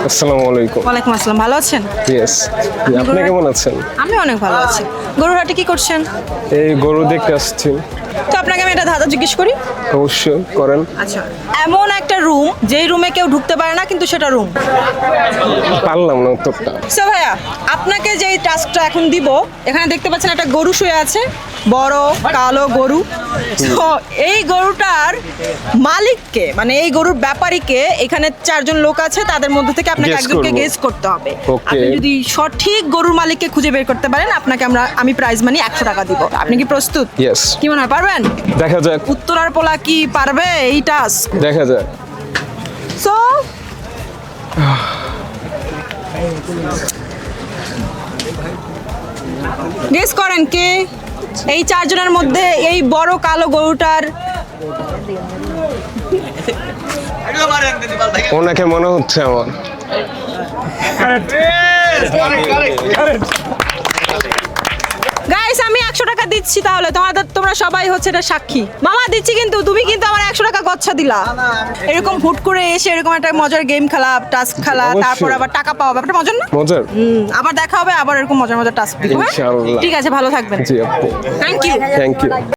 আসসালামু আলাইকুম। ওয়ালাইকুম আসসালাম, ভালো আছেন? ইয়েস, আপনি কেমন আছেন? আমি অনেক ভালো আছি। গরুর হাটে কি করছেন? এই গরু দেখতে আসছি। তো আপনাকে আমি একটা ধাঁধা জিজ্ঞেস করি। অবশ্যই করেন। আচ্ছা, এমন একটা রুম যেই রুমে কেউ ঢুকতে পারে না কিন্তু সেটা রুম। পারলাম না উত্তরটা। সো ভাইয়া, আপনাকে যেই টাস্কটা এখন দিব, এখানে দেখতে পাচ্ছেন একটা গরু শুয়ে আছে, বড় কালো গরু। তো এই গরুটার মালিককে, মানে এই গরুর ব্যাপারীকে, এখানে 4 জন লোক আছে, তাদের মধ্যে থেকে আপনাকে Guess একজনকে করবো। গেস করতে হবে। Okay. আপনি যদি সঠিক গরুর মালিককে খুঁজে বের করতে পারেন, আপনাকে আমি প্রাইজ মানি 100 টাকা দিব। আপনি কি প্রস্তুত? ইয়েস, কি মনে হয় পারবেন? দেখা যাক। উত্তরার পোলা কি পারবে এই টাস্ক? দেখা যাক। সো গেস করেন কে এই 4 জনের মধ্যে এই বড় কালো গরুটার। ওনাকে মনে হচ্ছে আমার। গাইস, আমি 100 টাকা দিচ্ছি, তাহলে তোমরা সবাই হচ্ছে এটা সাক্ষী। মামা দিচ্ছি, কিন্তু তুমি কিন্তু আমার 100 টাকা গচ্ছা দিলা। এরকম হুট করে এসে এরকম একটা মজার গেম খেলা, টাস্ক খেলা, অবশ্যই। তারপর আবার টাকা পাওয়া, ব্যাপারটা মজার না? মজার। আবার দেখা হবে, আবার এরকম মজার মজার টাস্ক দিব, হ্যাঁ? ইনশাআল্লাহ। ঠিক আছে, ভালো থাকবেন। জি আপু, থ্যাংক ইউ। Thank you.